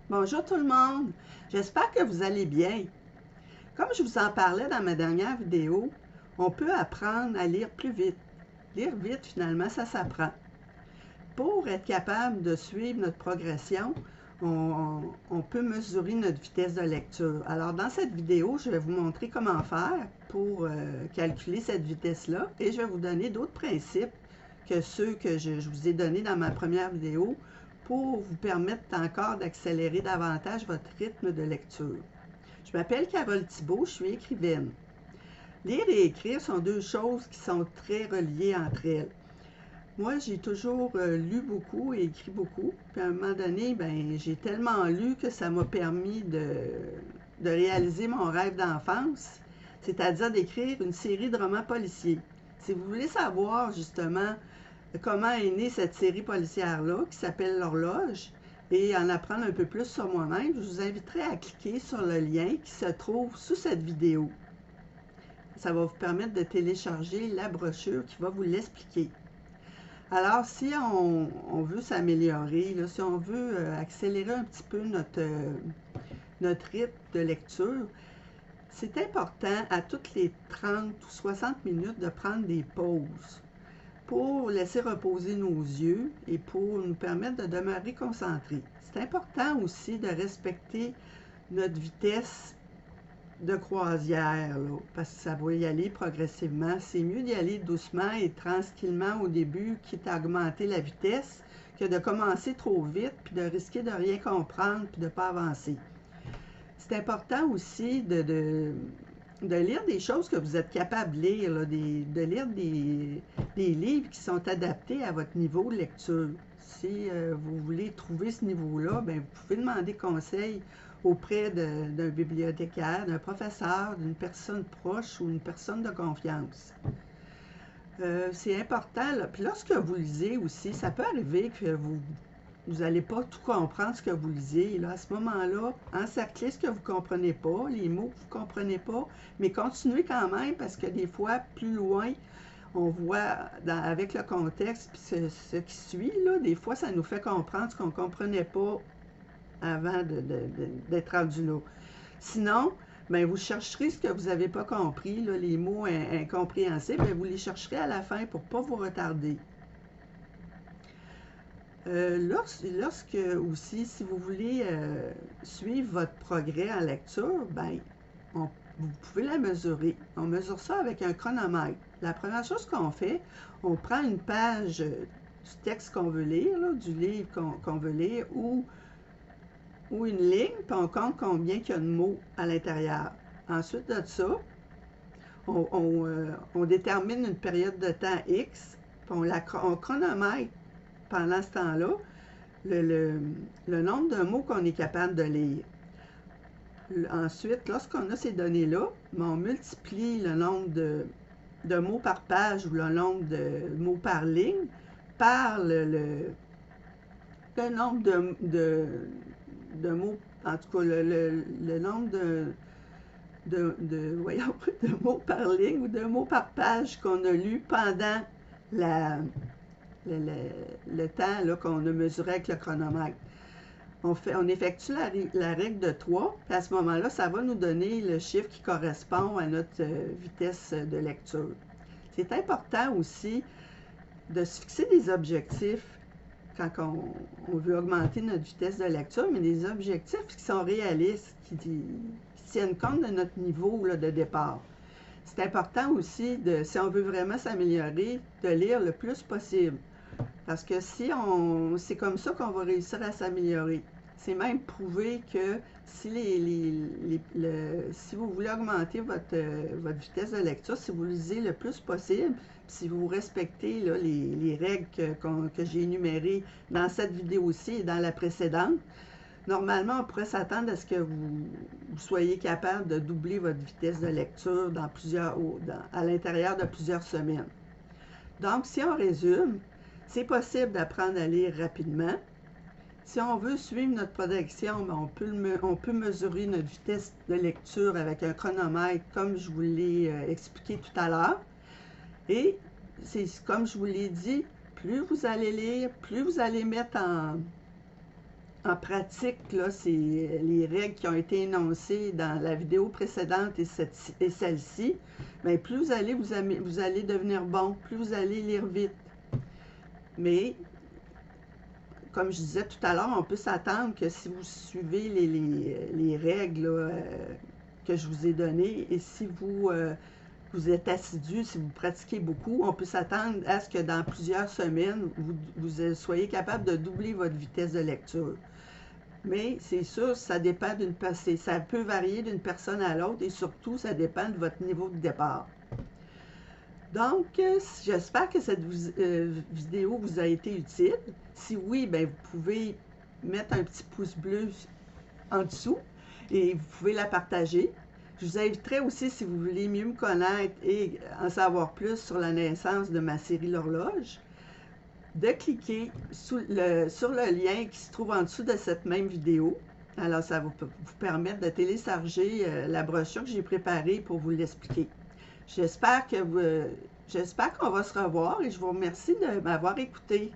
Bonjour tout le monde, j'espère que vous allez bien. Comme je vous en parlais dans ma dernière vidéo, on peut apprendre à lire plus vite. Lire vite, finalement, ça s'apprend. Pour être capable de suivre notre progression, on peut mesurer notre vitesse de lecture. Alors, dans cette vidéo, je vais vous montrer comment faire pour calculer cette vitesse-là et je vais vous donner d'autres principes que ceux que je vous ai donnés dans ma première vidéo pour vous permettre encore d'accélérer davantage votre rythme de lecture. Je m'appelle Carole Thibault, je suis écrivaine. Lire et écrire sont deux choses qui sont très reliées entre elles. Moi, j'ai toujours lu beaucoup et écrit beaucoup. Puis à un moment donné, j'ai tellement lu que ça m'a permis de réaliser mon rêve d'enfance, c'est-à-dire d'écrire une série de romans policiers. Si vous voulez savoir justement comment est née cette série policière-là, qui s'appelle L'Horloge, et en apprendre un peu plus sur moi-même, je vous inviterai à cliquer sur le lien qui se trouve sous cette vidéo. Ça va vous permettre de télécharger la brochure qui va vous l'expliquer. Alors, si on veut s'améliorer, si on veut accélérer un petit peu notre rythme de lecture, c'est important à toutes les 30 ou 60 minutes de prendre des pauses pour laisser reposer nos yeux et pour nous permettre de demeurer concentrés. C'est important aussi de respecter notre vitesse de croisière, là, parce que ça va y aller progressivement. C'est mieux d'y aller doucement et tranquillement au début, quitte à augmenter la vitesse, que de commencer trop vite, puis de risquer de rien comprendre, puis de ne pas avancer. C'est important aussi de lire des choses que vous êtes capable de lire, là, de lire des livres qui sont adaptés à votre niveau de lecture. Si vous voulez trouver ce niveau-là, vous pouvez demander conseil auprès d'un bibliothécaire, d'un professeur, d'une personne proche ou une personne de confiance. C'est important. Là. Puis lorsque vous lisez aussi, ça peut arriver que vous n'allez pas tout comprendre ce que vous lisez. Là, à ce moment-là, encerclez ce que vous ne comprenez pas, les mots que vous ne comprenez pas, mais continuez quand même parce que des fois, plus loin, on voit avec le contexte puis ce qui suit, là, des fois, ça nous fait comprendre ce qu'on ne comprenait pas avant d'être rendu là. Sinon, vous chercherez ce que vous n'avez pas compris, là, les mots incompréhensibles, vous les chercherez à la fin pour ne pas vous retarder. Lorsque aussi, si vous voulez suivre votre progrès en lecture, vous pouvez la mesurer. On mesure ça avec un chronomètre. La première chose qu'on fait, on prend une page du texte qu'on veut lire, là, du livre qu'on veut lire, ou une ligne, puis on compte combien il y a de mots à l'intérieur. Ensuite de ça, on détermine une période de temps X, puis on chronomètre pendant ce temps-là le nombre de mots qu'on est capable de lire. Ensuite, lorsqu'on a ces données-là, on multiplie le nombre de mots par page ou le nombre de mots par ligne par le nombre de mots, en tout cas le nombre voyons, de mots par ligne ou de mots par page qu'on a lu pendant le temps qu'on a mesuré avec le chronomètre. On effectue la règle de 3, puis à ce moment-là, ça va nous donner le chiffre qui correspond à notre vitesse de lecture. C'est important aussi de se fixer des objectifs quand on veut augmenter notre vitesse de lecture, mais des objectifs qui sont réalistes, qui tiennent compte de notre niveau là, de départ. C'est important aussi, si on veut vraiment s'améliorer, de lire le plus possible. Parce que c'est comme ça qu'on va réussir à s'améliorer. C'est même prouvé que si vous voulez augmenter votre vitesse de lecture, si vous lisez le plus possible, si vous respectez là, les règles que j'ai énumérées dans cette vidéo-ci et dans la précédente, normalement, on pourrait s'attendre à ce que vous soyez capable de doubler votre vitesse de lecture à l'intérieur de plusieurs semaines. Donc, si on résume, c'est possible d'apprendre à lire rapidement. Si on veut suivre notre progression, on peut mesurer notre vitesse de lecture avec un chronomètre, comme je vous l'ai expliqué tout à l'heure. Et c'est comme je vous l'ai dit, plus vous allez lire, plus vous allez mettre en pratique, là, c'est les règles qui ont été énoncées dans la vidéo précédente et celle-ci, bien, plus vous allez devenir bon, plus vous allez lire vite. Mais, comme je disais tout à l'heure, on peut s'attendre que si vous suivez les règles là, que je vous ai données et si vous êtes assidu, si vous pratiquez beaucoup, on peut s'attendre à ce que dans plusieurs semaines, vous soyez capable de doubler votre vitesse de lecture. Mais c'est sûr, ça dépend ça peut varier d'une personne à l'autre et surtout, ça dépend de votre niveau de départ. Donc, j'espère que cette vidéo vous a été utile. Si oui, bien, vous pouvez mettre un petit pouce bleu en dessous et vous pouvez la partager. Je vous inviterai aussi, si vous voulez mieux me connaître et en savoir plus sur la naissance de ma série L'Horloge, de cliquer sur le lien qui se trouve en dessous de cette même vidéo. Alors, ça va vous permettre de télécharger la brochure que j'ai préparée pour vous l'expliquer. J'espère qu'on va se revoir et je vous remercie de m'avoir écouté.